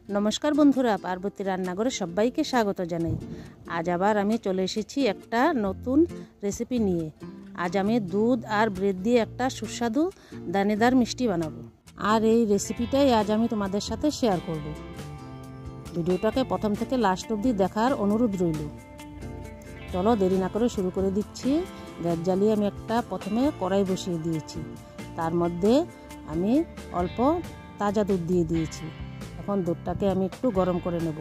নমস্কার বন্ধুরা, পার্বতী রান্নাঘরে সবাইকে স্বাগত জানাই। আজ আবার আমি চলে এসেছি একটা নতুন রেসিপি নিয়ে। আজ আমি দুধ আর ব্রেড দিয়ে একটা সুস্বাদু দানেদার মিষ্টি বানাবো, আর এই রেসিপিটাই আজ আমি তোমাদের সাথে শেয়ার করব। ভিডিওটাকে প্রথম থেকে লাস্ট অবধি দেখার অনুরোধ রইল। চলো দেরি না করে শুরু করে দিচ্ছি। গ্যাস জ্বালিয়ে আমি একটা প্রথমে কড়াই বসিয়ে দিয়েছি, তার মধ্যে আমি অল্প তাজা দুধ দিয়ে দিয়েছি। এখন দুধটাকে আমি একটু গরম করে নেব।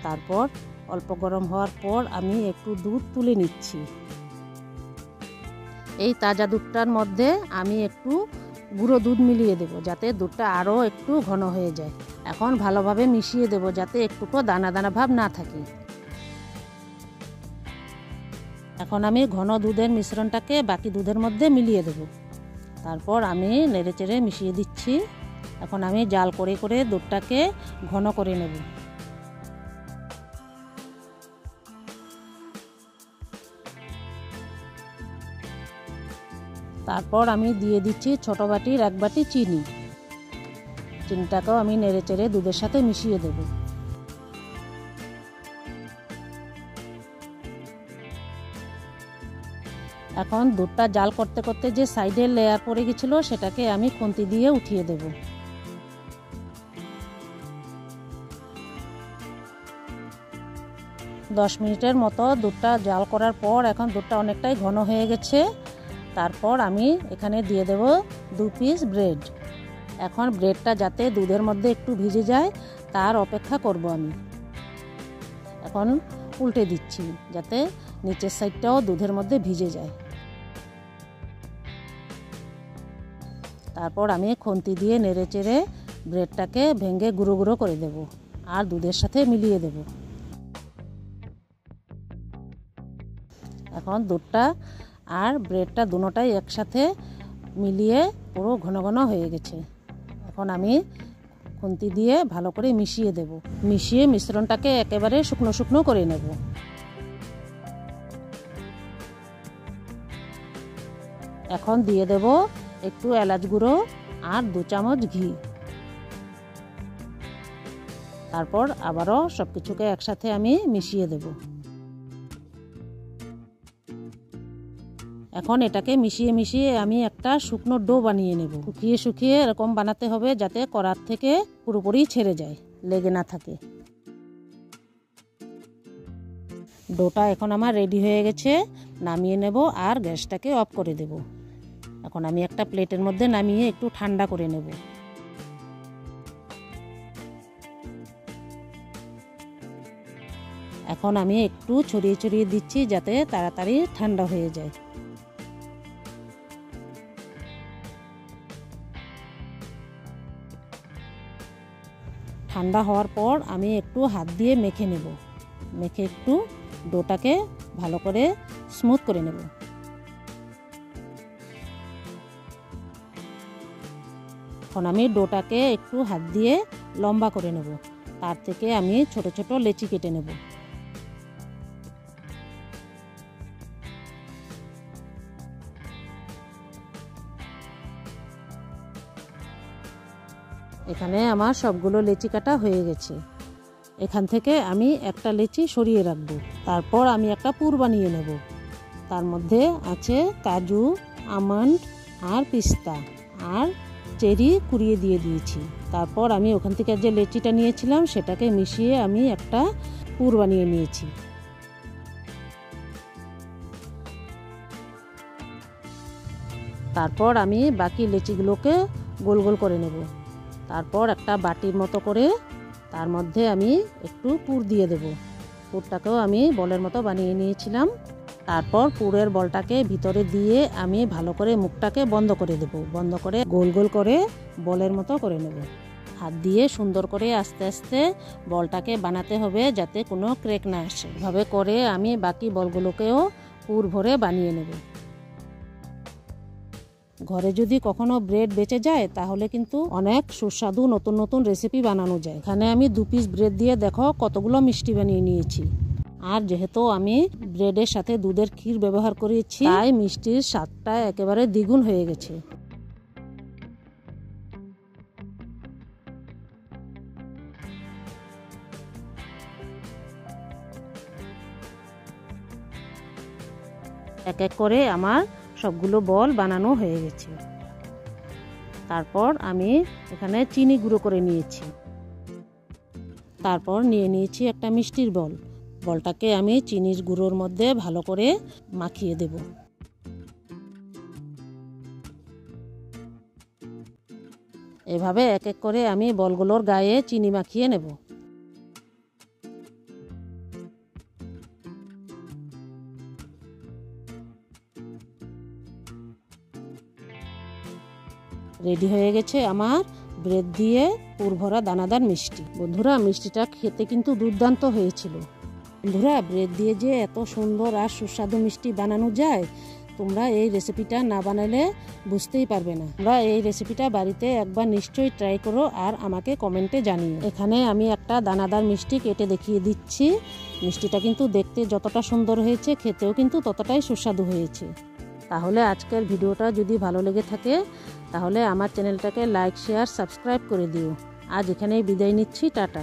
তারপর অল্প গরম হওয়ার পর আমি একটু দুধ তুলে নিচ্ছি। এই তাজা দুধটার মধ্যে আমি একটু গুঁড়ো দুধ মিলিয়ে দেব, যাতে দুধটা আরও একটু ঘন হয়ে যায়। এখন ভালোভাবে মিশিয়ে দেব, যাতে একটুকু দানা দানা ভাব না থাকে। এখন আমি ঘন দুধের মিশ্রণটাকে বাকি দুধের মধ্যে মিলিয়ে দেব। তারপর আমি নেড়েচেড়ে মিশিয়ে দিচ্ছি। এখন আমি জাল করে করে দুধটাকে ঘন করে নেব। তারপর আমি দিয়ে দিচ্ছি ছোট বাটির 1 বাটি চিনি। চিনিটাকেও আমি নেড়েচেড়ে দুধের সাথে মিশিয়ে দেব। এখন দুধটা জাল করতে করতে যে সাইডের লেয়ার পড়ে গেছিল, সেটাকে আমি খুন্তি দিয়ে উঠিয়ে দেব। দশ মিনিটের মতো দুধটা জাল করার পর এখন দুধটা অনেকটাই ঘন হয়ে গেছে। তারপর আমি এখানে দিয়ে দেব 2 পিস ব্রেড। এখন ব্রেডটা যাতে দুধের মধ্যে একটু ভিজে যায় তার অপেক্ষা করব আমি। এখন উল্টে দিচ্ছি, যাতে নিচের সাইডটাও দুধের মধ্যে ভিজে যায়। তারপর আমি খুন্তি দিয়ে নেড়েচেড়ে ব্রেডটাকে ভেঙে গুঁড়ো গুঁড়ো করে দেব আর দুধের সাথে মিলিয়ে দেব। এখন দুধটা আর ব্রেডটা দুটোটাই একসাথে মিলিয়ে পুরো ঘন ঘন হয়ে গেছে। এখন আমি খুন্তি দিয়ে ভালো করে মিশিয়ে দেব। মিশিয়ে মিশ্রণটাকে একেবারে শুকনো শুকনো করে নেব। এখন দিয়ে দেব একটু এলাচ গুঁড়ো আর 2 চামচ ঘি। তারপর আবারও সবকিছুকে একসাথে আমি মিশিয়ে দেব। এখন এটাকে মিশিয়ে মিশিয়ে আমি একটা শুকনো ডো বানিয়ে নেব। শুকিয়ে শুকিয়ে এরকম বানাতে হবে, যাতে কড়ার থেকে পুরোপুরি ছেড়ে যায়, লেগে না থাকে। ডোটা এখন আমার রেডি হয়ে গেছে। নামিয়ে নেব আর গ্যাসটাকে অফ করে দেব। এখন আমি একটা প্লেটের মধ্যে নামিয়ে একটু ঠান্ডা করে নেব। এখন আমি একটু ছড়িয়ে ছড়িয়ে দিচ্ছি, যাতে তাড়াতাড়ি ঠান্ডা হয়ে যায়। ঠান্ডা হওয়ার পর আমি একটু হাত দিয়ে মেখে নেব। মেখে একটু ডোটাকে ভালো করে স্মুথ করে নেব। এখন আমি ডোটাকে একটু হাত দিয়ে লম্বা করে নেব। তার থেকে আমি ছোট ছোট লেচি কেটে নেব। এখানে আমার সবগুলো লেচি কাটা হয়ে গেছে। এখান থেকে আমি একটা লেচি সরিয়ে রাখব। তারপর আমি একটা পুর বানিয়ে নেব। তার মধ্যে আছে কাজু, আমন্ড আর পিস্তা আর চেরি কুড়িয়ে দিয়ে দিয়েছি। তারপর আমি ওখান থেকে যে লেচিটা নিয়েছিলাম সেটাকে মিশিয়ে আমি একটা পুর বানিয়ে নিয়েছি। তারপর আমি বাকি লেচিগুলোকে গোল গোল করে নেব। তারপর একটা বাটির মতো করে তার মধ্যে আমি একটু পুর দিয়ে দেব। পুরটাকেও আমি বলের মতো বানিয়ে নিয়েছিলাম। তারপর পুরের বলটাকে ভিতরে দিয়ে আমি ভালো করে মুখটাকে বন্ধ করে দেব। বন্ধ করে গোল গোল করে বলের মতো করে নেব। হাত দিয়ে সুন্দর করে আস্তে আস্তে বলটাকে বানাতে হবে, যাতে কোনো ক্র্যাক না আসে। এভাবে করে আমি বাকি বলগুলোকেও পুর ভরে বানিয়ে নেব। ঘরে যদি কখনো ব্রেড বেঁচে যায়, তাহলে কিন্তু অনেক সুস্বাদু নতুন নতুন রেসিপি বানানো যায়। এখানে আমি 2 পিস ব্রেড দিয়ে দেখো কতগুলো মিষ্টি বানিয়ে নিয়েছি। আর যেহেতু আমি ব্রেডের সাথে দুধের ক্ষীর ব্যবহার করেছি, তাই মিষ্টির স্বাদটা একেবারে দ্বিগুণ হয়ে গেছে। এক এক করে আমার সবগুলো বল বানানো হয়ে গেছে। তারপর আমি এখানে চিনি গুঁড়ো করে নিয়েছি। তারপর নিয়ে নিয়েছি একটা মিষ্টির বল। বলটাকে আমি চিনির গুঁড়োর মধ্যে ভালো করে মাখিয়ে দেব। এভাবে এক এক করে আমি বলগুলোর গায়ে চিনি মাখিয়ে নেব। রেডি হয়ে গেছে আমার ব্রেড দিয়ে পুরভরা দানাদার মিষ্টি। বন্ধুরা, মিষ্টিটা খেতে কিন্তু দুর্দান্ত হয়েছিল। বন্ধুরা, ব্রেড দিয়ে যে এত সুন্দর আর সুস্বাদু মিষ্টি বানানো যায়, তোমরা এই রেসিপিটা না বানালে বুঝতেই পারবে না। তোমরা এই রেসিপিটা বাড়িতে একবার নিশ্চয়ই ট্রাই করো আর আমাকে কমেন্টে জানিও। এখানে আমি একটা দানাদার মিষ্টি কেটে দেখিয়ে দিচ্ছি। মিষ্টিটা কিন্তু দেখতে যতটা সুন্দর হয়েছে, খেতেও কিন্তু ততটাই সুস্বাদু হয়েছে। তাহলে আজকের ভিডিওটা যদি ভালো লেগে থাকে তাহলে আমার চ্যানেলটাকে লাইক, শেয়ার, সাবস্ক্রাইব করে দিও। আজ এখানেই বিদায় নিচ্ছি। টাটা।